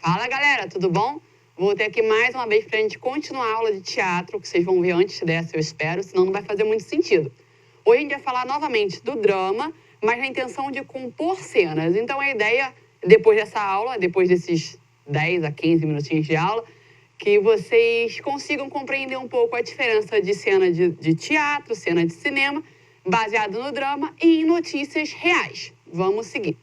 Fala, galera, tudo bom? Voltei aqui mais uma vez para a gente continuar a aula de teatro, que vocês vão ver antes dessa, eu espero, senão não vai fazer muito sentido. Hoje a gente vai falar novamente do drama, mas na intenção de compor cenas. Então a ideia, depois dessa aula, depois desses 10 a 15 minutinhos de aula, que vocês consigam compreender um pouco a diferença de cena de teatro, cena de cinema, baseado no drama e em notícias reais. Vamos seguir.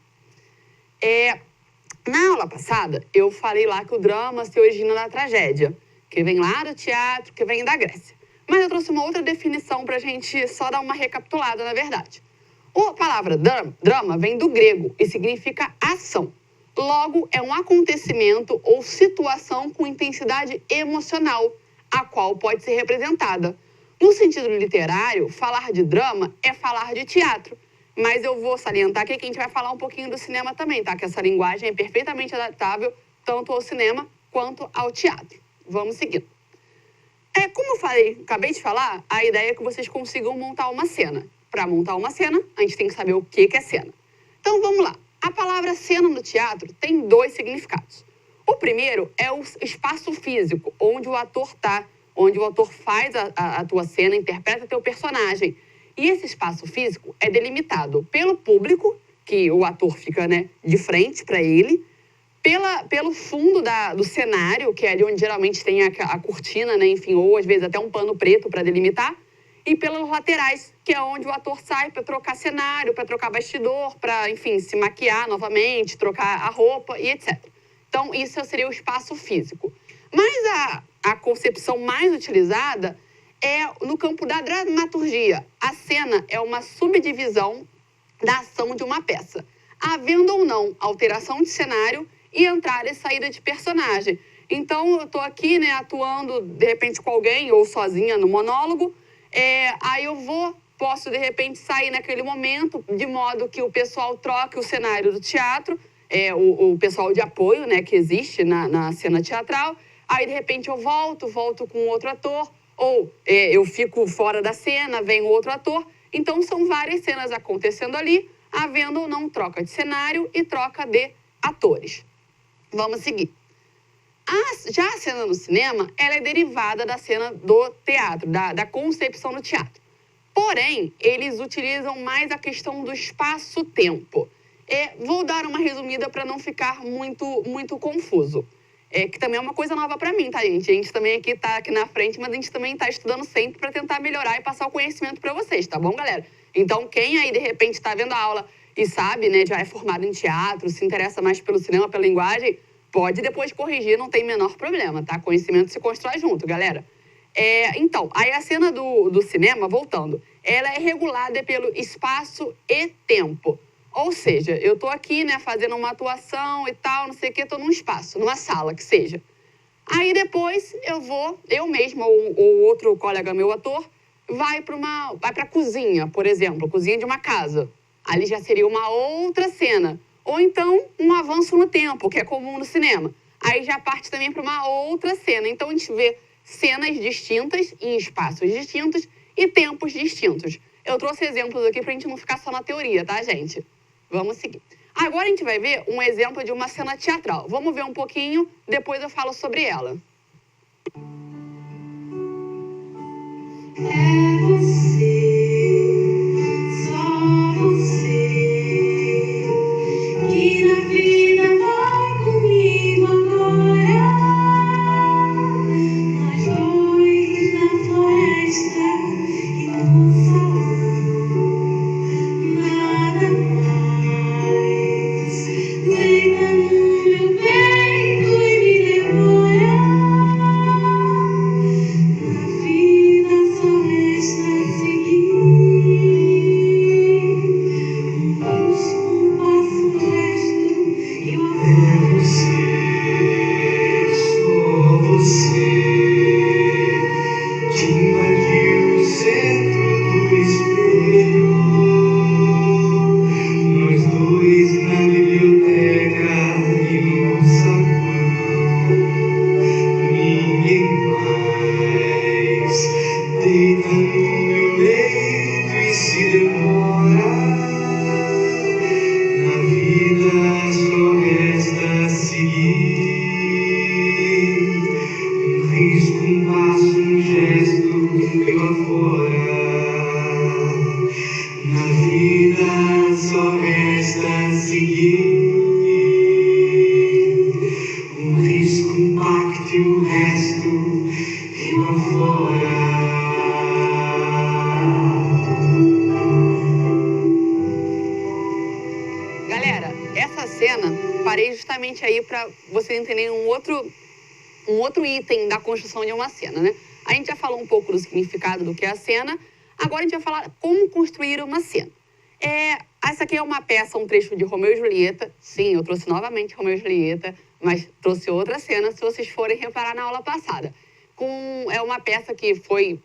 Na aula passada, eu falei lá que o drama se origina da tragédia, que vem lá do teatro, que vem da Grécia. Mas eu trouxe uma outra definição para a gente só dar uma recapitulada, na verdade. A palavra drama vem do grego e significa ação. Logo, é um acontecimento ou situação com intensidade emocional, a qual pode ser representada. No sentido literário, falar de drama é falar de teatro. Mas eu vou salientar aqui que a gente vai falar um pouquinho do cinema também, tá? Que essa linguagem é perfeitamente adaptável tanto ao cinema quanto ao teatro. Vamos seguindo. Como eu falei, acabei de falar, a ideia é que vocês consigam montar uma cena. Para montar uma cena, a gente tem que saber o que é cena. Então, vamos lá. A palavra cena no teatro tem dois significados. O primeiro é o espaço físico, onde o ator está, onde o ator faz a tua cena, interpreta teu personagem. E esse espaço físico é delimitado pelo público, que o ator fica, de frente para ele, pelo fundo do cenário, que é ali onde geralmente tem a cortina, enfim, ou às vezes até um pano preto para delimitar, e pelas laterais, que é onde o ator sai para trocar cenário, para trocar bastidor, para, enfim, se maquiar novamente, trocar a roupa e etc. Então, isso seria o espaço físico. Mas a concepção mais utilizada é no campo da dramaturgia. A cena é uma subdivisão da ação de uma peça, havendo ou não alteração de cenário e entrada e saída de personagem. Então, eu estou aqui, atuando, de repente, com alguém ou sozinha no monólogo, aí eu posso, de repente, sair naquele momento, de modo que o pessoal troque o cenário do teatro, o pessoal de apoio, que existe na cena teatral. Aí, de repente, eu volto com outro ator, ou eu fico fora da cena, vem outro ator. Então, são várias cenas acontecendo ali, havendo ou não troca de cenário e troca de atores. Vamos seguir. Já a cena no cinema, ela é derivada da cena do teatro, da concepção do teatro. Porém, eles utilizam mais a questão do espaço-tempo. Vou dar uma resumida para não ficar muito confuso. Que também é uma coisa nova para mim, tá, gente? A gente também está aqui na frente, mas a gente também está estudando sempre para tentar melhorar e passar o conhecimento para vocês, tá bom, galera? Então, quem aí, de repente, está vendo a aula e sabe, já é formado em teatro, se interessa mais pelo cinema, pela linguagem, pode depois corrigir, não tem menor problema, tá? Conhecimento se constrói junto, galera. Então, aí a cena do cinema, voltando, ela é regulada pelo espaço e tempo. Ou seja, eu estou aqui, fazendo uma atuação e tal, não sei o quê, estou num espaço, numa sala, que seja. Aí depois eu mesma ou outro colega meu, ator, vai para a cozinha, por exemplo, cozinha de uma casa. Ali já seria uma outra cena. Ou então, um avanço no tempo, que é comum no cinema. Aí já parte também para uma outra cena. Então, a gente vê cenas distintas, em espaços distintos e tempos distintos. Eu trouxe exemplos aqui para a gente não ficar só na teoria, tá, gente? Vamos seguir. Agora a gente vai ver um exemplo de uma cena teatral. Vamos ver um pouquinho, depois eu falo sobre ela. É você, só você, que na vida vai comigo agora. Nós dois na floresta e no salão, nada mais. Deita no meu peito e me devora. Na vida só resta seguir. Um passo, um resto e o amor. É você, só você, que invadiu o centro do espelho. Nós dois na biblioteca e no saguão. Ninguém mais deita no meu leito e se demora. Na vida só resta seguir. resta seguir. Um risco, um pacto e o resto rio afora. Galera, essa cena, parei justamente aí para vocês entenderem um outro item da construção de uma cena, né? A gente já falou um pouco do significado do que é a cena, agora a gente vai falar como construir uma cena. Essa aqui é uma peça, um trecho de Romeu e Julieta. Sim, eu trouxe novamente Romeu e Julieta, mas trouxe outra cena, se vocês forem reparar na aula passada. É uma peça que foi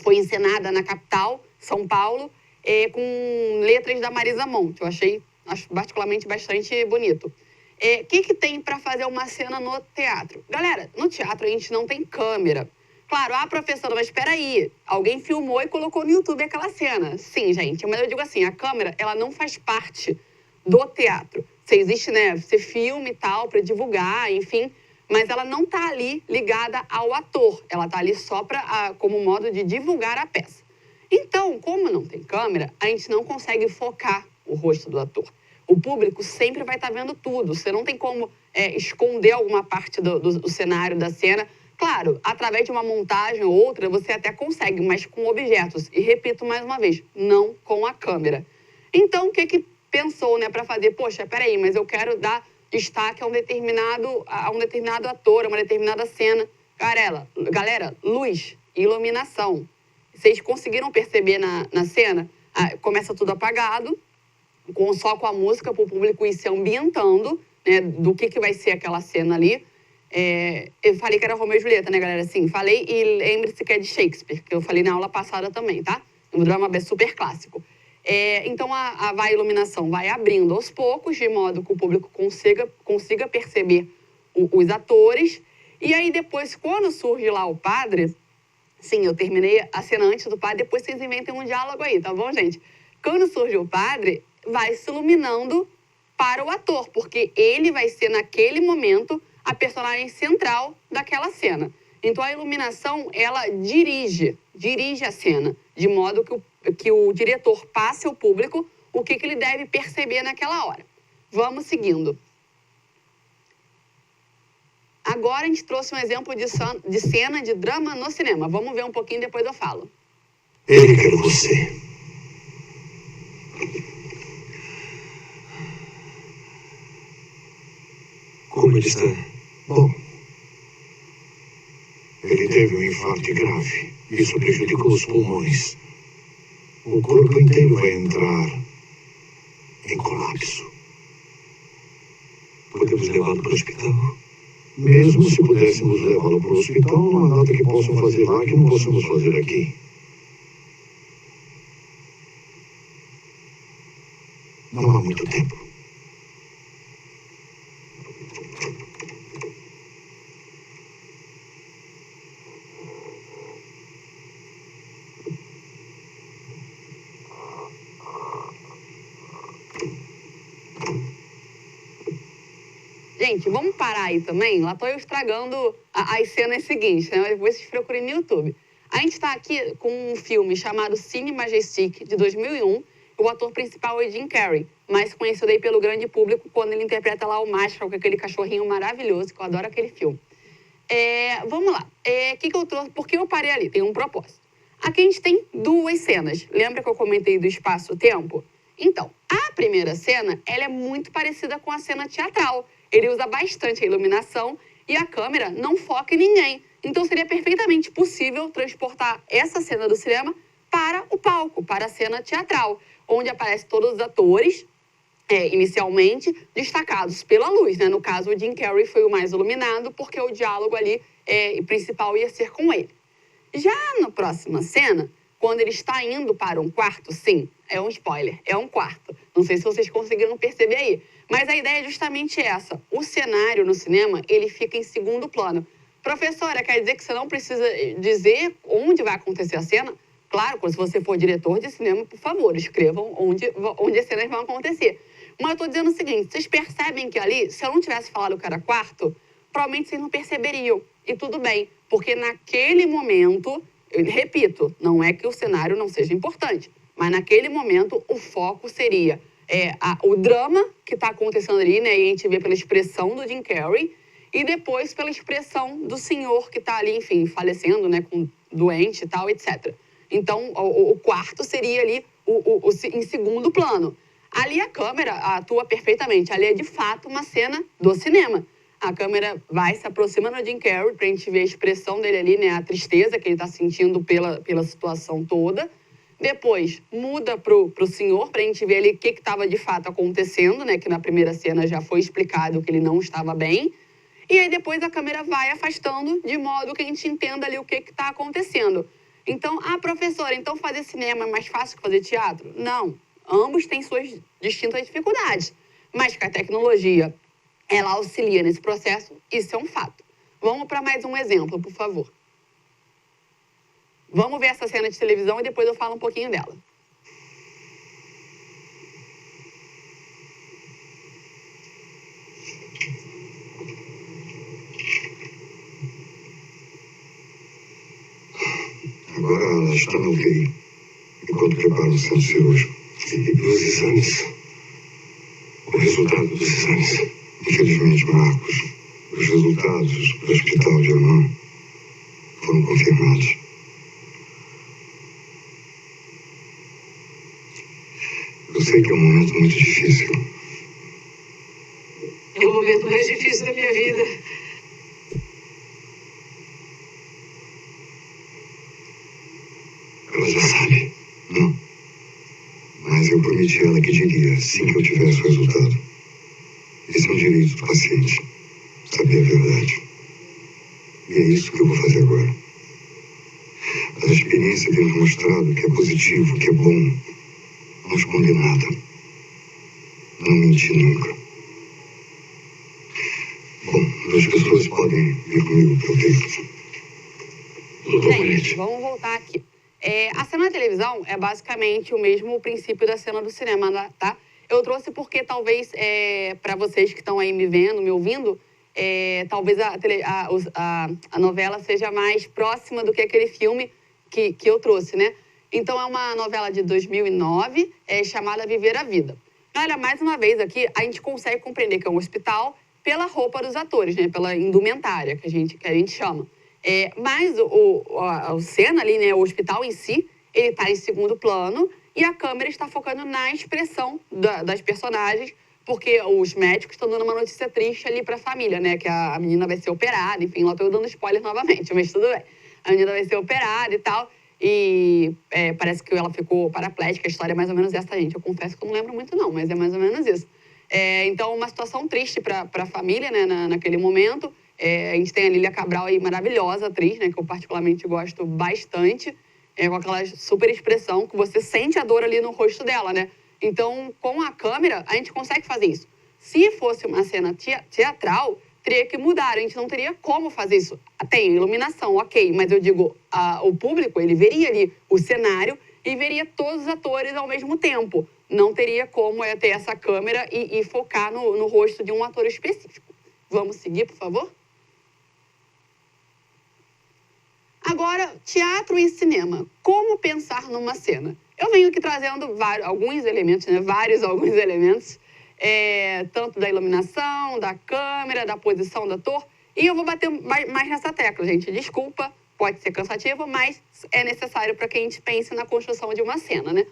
encenada na capital, São Paulo, com letras da Marisa Monte. Eu acho particularmente bastante bonito. O que tem para fazer uma cena no teatro? Galera, no teatro a gente não tem câmera. Claro, professora, mas espera aí, alguém filmou e colocou no YouTube aquela cena. Sim, gente, mas eu digo assim, a câmera, ela não faz parte do teatro. Você existe, né, você filma e tal, para divulgar, enfim, mas ela não está ali ligada ao ator. Ela está ali só como modo de divulgar a peça. Então, como não tem câmera, a gente não consegue focar o rosto do ator. O público sempre vai estar vendo tudo. Você não tem como esconder alguma parte do cenário, da cena. Claro, através de uma montagem ou outra, você até consegue, mas com objetos. E repito mais uma vez, não com a câmera. Então, o que pensou, né, para fazer? Poxa, peraí, mas eu quero dar destaque a um determinado ator, a uma determinada cena. Galera, luz, iluminação. Vocês conseguiram perceber na cena? Começa tudo apagado, só com a música para o público ir se ambientando, né, do que vai ser aquela cena ali. Eu falei que era Romeu e Julieta, né, galera? Sim, falei, e lembre-se que é de Shakespeare, que eu falei na aula passada também, tá? Um drama super clássico. Então, a iluminação vai abrindo aos poucos, de modo que o público consiga perceber os atores. E aí, depois, quando surge lá o padre... Sim, eu terminei a cena antes do padre, depois vocês inventem um diálogo aí, tá bom, gente? Quando surge o padre, vai se iluminando para o ator, porque ele vai ser, naquele momento, a personagem central daquela cena. Então, a iluminação, ela dirige a cena, de modo que o diretor passe ao público o que ele deve perceber naquela hora. Vamos seguindo. Agora a gente trouxe um exemplo de cena de drama no cinema. Vamos ver um pouquinho, depois eu falo. Ele quer você. Como ele está? Bom, ele teve um infarto grave. Isso prejudicou os pulmões. O corpo inteiro vai entrar em colapso. Podemos levá-lo para o hospital? Mesmo se pudéssemos levá-lo para o hospital, não há nada que possam fazer lá que não possamos fazer aqui. Não há muito tempo. Gente, vamos parar aí também? Lá estou eu estragando as cenas seguintes, né? Depois vocês procurem no YouTube. A gente está aqui com um filme chamado Cine Majestic, de 2001. O ator principal é Jim Carrey, mais conhecido aí pelo grande público quando ele interpreta lá o Marshall, com aquele cachorrinho maravilhoso, que eu adoro aquele filme. Vamos lá. Que eu trouxe? Por que eu parei ali? Tem um propósito. Aqui a gente tem duas cenas. Lembra que eu comentei do espaço-tempo? Então, a primeira cena, ela é muito parecida com a cena teatral. Ele usa bastante a iluminação e a câmera não foca em ninguém. Então, seria perfeitamente possível transportar essa cena do cinema para o palco, para a cena teatral, onde aparecem todos os atores, inicialmente, destacados pela luz, né? No caso, o Jim Carrey foi o mais iluminado, porque o diálogo ali principal ia ser com ele. Já na próxima cena, quando ele está indo para um quarto, sim, é um spoiler, é um quarto. Não sei se vocês conseguiram perceber aí. Mas a ideia é justamente essa. O cenário no cinema, ele fica em segundo plano. Professora, quer dizer que você não precisa dizer onde vai acontecer a cena? Claro, se você for diretor de cinema, por favor, escrevam onde as cenas vão acontecer. Mas eu estou dizendo o seguinte, vocês percebem que ali, se eu não tivesse falado que era quarto, provavelmente vocês não perceberiam. E tudo bem, porque naquele momento, eu repito, não é que o cenário não seja importante, mas naquele momento o foco seria o drama que está acontecendo ali, né? E a gente vê pela expressão do Jim Carrey e depois pela expressão do senhor que está ali, enfim, falecendo, né? Doente e tal, etc. Então, o quarto seria ali em segundo plano. Ali a câmera atua perfeitamente. Ali é, de fato, uma cena do cinema. A câmera vai se aproximando do Jim Carrey para a gente ver a expressão dele ali, né? A tristeza que ele está sentindo pela situação toda. Depois, muda pro senhor para a gente ver ali o que estava de fato acontecendo, né? Que na primeira cena já foi explicado que ele não estava bem. E aí depois a câmera vai afastando de modo que a gente entenda ali o que está acontecendo. Então, professora, então fazer cinema é mais fácil que fazer teatro? Não. Ambos têm suas distintas dificuldades. Mas que a tecnologia, ela auxilia nesse processo, isso é um fato. Vamos para mais um exemplo, por favor. Vamos ver essa cena de televisão e depois eu falo um pouquinho dela. Agora ela está na UTI, enquanto prepara o centro cirúrgico. E os exames? O resultado dos exames? Infelizmente, Marcos, os resultados do hospital de Amman foram confirmados. Eu sei que é um momento muito difícil. É o momento mais difícil da minha vida. Ela já sabe, não? Mas eu prometi a ela que diria assim que eu tivesse o resultado. Esse é um direito do paciente, saber a verdade. E é isso que eu vou fazer agora. A experiência tem nos mostrado que é positivo, que é bom. Não esconder nada. Não mentir nunca. Bom, as pessoas podem vir comigo para o texto. Gente, vamos voltar aqui. A cena da televisão é basicamente o mesmo princípio da cena do cinema, tá? Eu trouxe porque talvez, para vocês que estão aí me vendo, me ouvindo, talvez a novela seja mais próxima do que aquele filme que eu trouxe, né? Então, é uma novela de 2009, chamada Viver a Vida. Olha, mais uma vez aqui, a gente consegue compreender que é um hospital pela roupa dos atores, né? Pela indumentária que a gente chama. Mas a cena ali, né? O hospital em si, ele está em segundo plano e a câmera está focando na expressão das personagens, porque os médicos estão dando uma notícia triste ali para a família, né? Que a menina vai ser operada, enfim, lá estou dando spoiler novamente, mas tudo bem. A menina vai ser operada e tal. E parece que ela ficou paraplégica, a história é mais ou menos essa, gente. Eu confesso que eu não lembro muito não, mas é mais ou menos isso. Então, uma situação triste para a família, né, naquele momento. A gente tem a Lília Cabral aí, maravilhosa atriz, né, que eu particularmente gosto bastante, com aquela super expressão que você sente a dor ali no rosto dela, né? Então, com a câmera, a gente consegue fazer isso. Se fosse uma cena teatral, teria que mudar, a gente não teria como fazer isso. Tem iluminação, ok, mas eu digo, o público, ele veria ali o cenário e veria todos os atores ao mesmo tempo. Não teria como ter essa câmera e focar no rosto de um ator específico. Vamos seguir, por favor? Agora, teatro e cinema. Como pensar numa cena? Eu venho aqui trazendo alguns elementos, né? Alguns elementos, tanto da iluminação, da câmera, da posição do ator. E eu vou bater mais nessa tecla, gente. Desculpa, pode ser cansativo, mas é necessário para que a gente pense na construção de uma cena, né?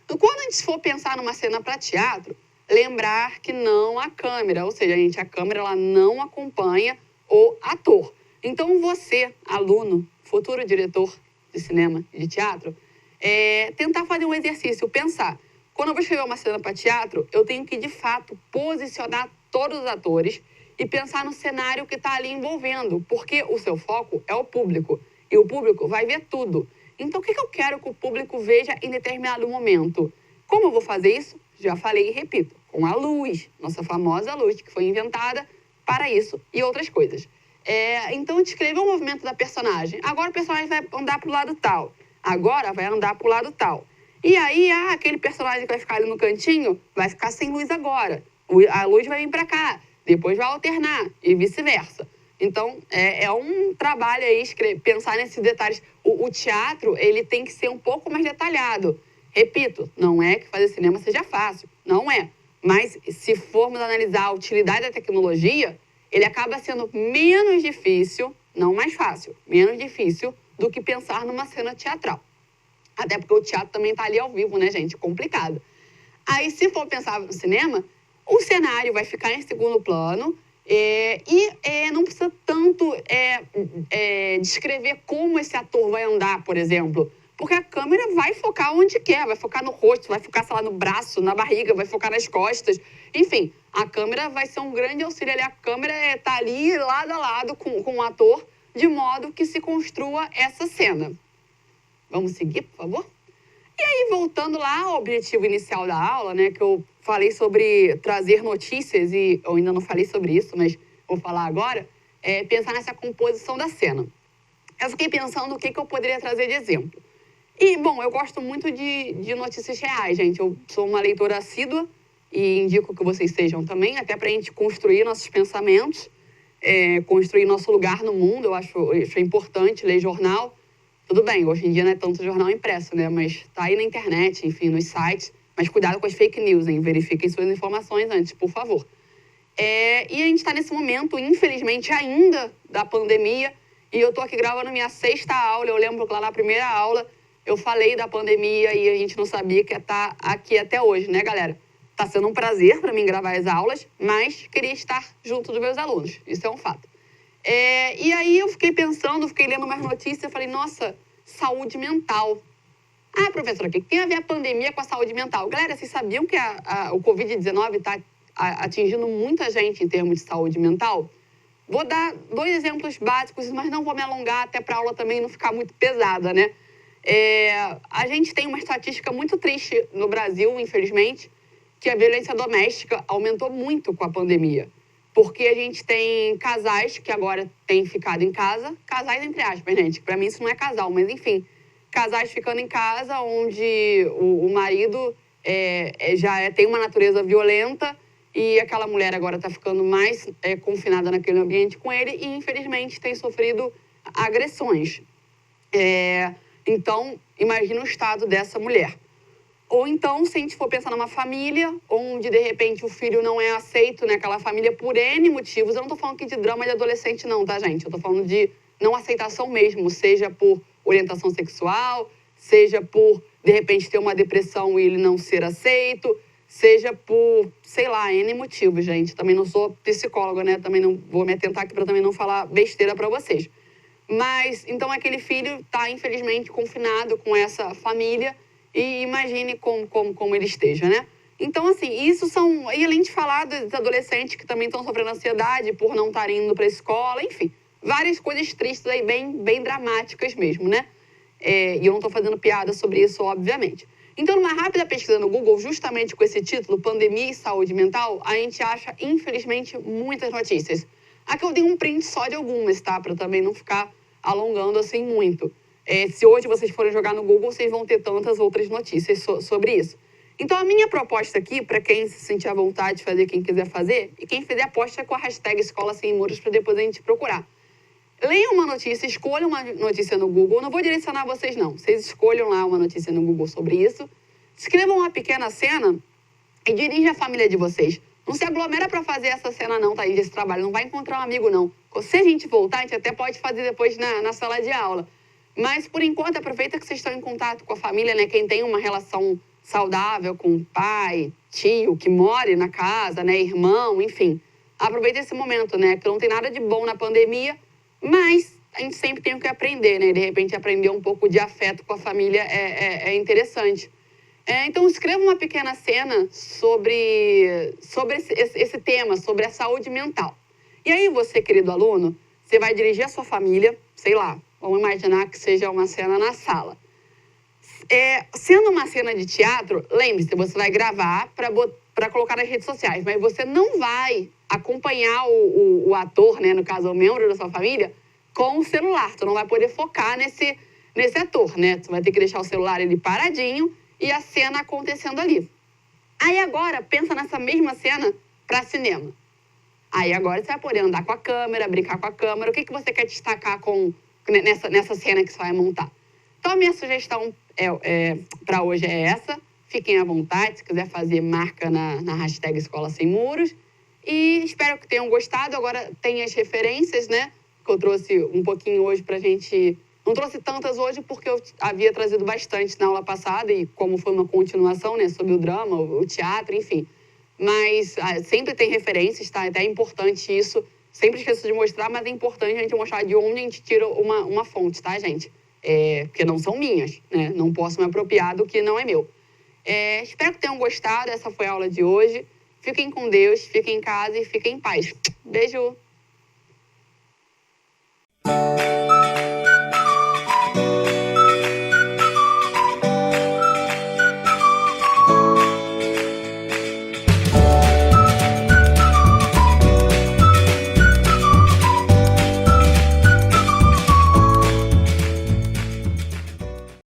Quando a gente for pensar numa cena para teatro, lembrar que não há câmera, ou seja, a câmera ela não acompanha o ator. Então você, aluno, futuro diretor de cinema e de teatro, tentar fazer um exercício, pensar. Quando eu vou escrever uma cena para teatro, eu tenho que, de fato, posicionar todos os atores e pensar no cenário que está ali envolvendo, porque o seu foco é o público, e o público vai ver tudo. Então, o que eu quero que o público veja em determinado momento? Como eu vou fazer isso? Já falei e repito, com a luz, nossa famosa luz, que foi inventada para isso e outras coisas. Então, descrever o movimento da personagem. Agora o personagem vai andar para o lado tal. Agora vai andar para o lado tal. E aí, aquele personagem que vai ficar ali no cantinho, vai ficar sem luz agora. A luz vai vir para cá, depois vai alternar e vice-versa. Então, é um trabalho aí, pensar nesses detalhes. O teatro, ele tem que ser um pouco mais detalhado. Repito, não é que fazer cinema seja fácil. Não é. Mas se formos analisar a utilidade da tecnologia, ele acaba sendo menos difícil, não mais fácil, menos difícil do que pensar numa cena teatral. Até porque o teatro também está ali ao vivo, né, gente? Complicado. Aí, se for pensar no cinema, o cenário vai ficar em segundo plano e não precisa tanto descrever como esse ator vai andar, por exemplo. Porque a câmera vai focar onde quer, vai focar no rosto, vai focar, sei lá, no braço, na barriga, vai focar nas costas. Enfim, a câmera vai ser um grande auxílio ali. A câmera está ali lado a lado com o ator, de modo que se construa essa cena. Vamos seguir, por favor? E aí, voltando lá ao objetivo inicial da aula, né, que eu falei sobre trazer notícias, e eu ainda não falei sobre isso, mas vou falar agora, pensar nessa composição da cena. Eu fiquei pensando o que eu poderia trazer de exemplo. E, bom, eu gosto muito de notícias reais, gente. Eu sou uma leitora assídua e indico que vocês sejam também, até para a gente construir nossos pensamentos, construir nosso lugar no mundo. Eu acho importante ler jornal. Tudo bem, hoje em dia não é tanto jornal impresso, né? Mas tá aí na internet, enfim, nos sites. Mas cuidado com as fake news, hein? Verifiquem suas informações antes, por favor. E a gente está nesse momento, infelizmente, ainda da pandemia. E eu tô aqui gravando minha 6ª aula. Eu lembro que lá na primeira aula eu falei da pandemia e a gente não sabia que ia estar aqui até hoje, né, galera? Tá sendo um prazer para mim gravar as aulas, mas queria estar junto dos meus alunos. Isso é um fato. E aí eu fiquei pensando, fiquei lendo umas notícias, falei, nossa, saúde mental. Ah, professora, o que tem a ver a pandemia com a saúde mental? Galera, vocês sabiam que o Covid-19 está atingindo muita gente em termos de saúde mental? Vou dar 2 exemplos básicos, mas não vou me alongar até para a aula também não ficar muito pesada, né? A gente tem uma estatística muito triste no Brasil, infelizmente, que a violência doméstica aumentou muito com a pandemia. Porque a gente tem casais que agora têm ficado em casa, casais entre aspas, gente, para mim isso não é casal, mas enfim, casais ficando em casa onde o marido tem uma natureza violenta e aquela mulher agora está ficando mais confinada naquele ambiente com ele e infelizmente tem sofrido agressões. Então, imagina o estado dessa mulher. Ou então, se a gente for pensar numa família onde, de repente, o filho não é aceito naquela família por N motivos. Eu não estou falando aqui de drama de adolescente, não, tá, gente? Eu estou falando de não aceitação mesmo, seja por orientação sexual, seja por, de repente, ter uma depressão e ele não ser aceito, seja por, sei lá, N motivos, gente. Também não sou psicóloga, né? Também não vou me atentar aqui para também não falar besteira para vocês. Mas, então, aquele filho está, infelizmente, confinado com essa família. E imagine como ele esteja, né? Então, assim, isso são... E além de falar dos adolescentes que também estão sofrendo ansiedade por não estarem indo para a escola, enfim, várias coisas tristes aí, bem dramáticas mesmo, né? E eu não estou fazendo piada sobre isso, obviamente. Então, numa rápida pesquisa no Google, justamente com esse título, Pandemia e Saúde Mental, a gente acha, infelizmente, muitas notícias. Aqui eu dei um print só de algumas, tá? Para também não ficar alongando assim muito. Se hoje vocês forem jogar no Google, vocês vão ter tantas outras notícias sobre isso. Então, a minha proposta aqui, para quem se sentir à vontade de fazer, quem quiser fazer, e quem fizer, aposta com a hashtag Escola Sem Muros, para depois a gente procurar. Leiam uma notícia, escolham uma notícia no Google. Não vou direcionar vocês, não. Vocês escolham lá uma notícia no Google sobre isso. Escrevam uma pequena cena e dirijam a família de vocês. Não se aglomera para fazer essa cena, não, tá aí, desse trabalho. Não vai encontrar um amigo, não. Se a gente voltar, a gente até pode fazer depois na sala de aula. Mas, por enquanto, aproveita que vocês estão em contato com a família, né? Quem tem uma relação saudável com o pai, tio, que mora na casa, né? Irmão, enfim. Aproveita esse momento, né? Que não tem nada de bom na pandemia, mas a gente sempre tem o que aprender, né? De repente, aprender um pouco de afeto com a família é interessante. Então, escreva uma pequena cena sobre esse tema, sobre a saúde mental. E aí, você, querido aluno, você vai dirigir a sua família, sei lá, vamos imaginar que seja uma cena na sala. Sendo uma cena de teatro, lembre-se, você vai gravar para colocar nas redes sociais, mas você não vai acompanhar o ator, né, no caso, o membro da sua família, com o celular. Tu não vai poder focar nesse ator, né? Tu vai ter que deixar o celular ali paradinho e a cena acontecendo ali. Aí agora, pensa nessa mesma cena para cinema. Aí agora você vai poder andar com a câmera, brincar com a câmera. O que você quer destacar nessa cena que você vai montar? Então, a minha sugestão para hoje é essa. Fiquem à vontade, se quiser fazer, marca na hashtag Escola Sem Muros. E espero que tenham gostado. Agora tem as referências, né? Que eu trouxe um pouquinho hoje pra gente... Não trouxe tantas hoje porque eu havia trazido bastante na aula passada e como foi uma continuação, né? Sobre o drama, o teatro, enfim. Mas sempre tem referências, tá? Até é importante isso. Sempre esqueço de mostrar, mas é importante a gente mostrar de onde a gente tira uma fonte, tá, gente? Porque não são minhas, né? Não posso me apropriar do que não é meu. Espero que tenham gostado. Essa foi a aula de hoje. Fiquem com Deus, fiquem em casa e fiquem em paz. Beijo!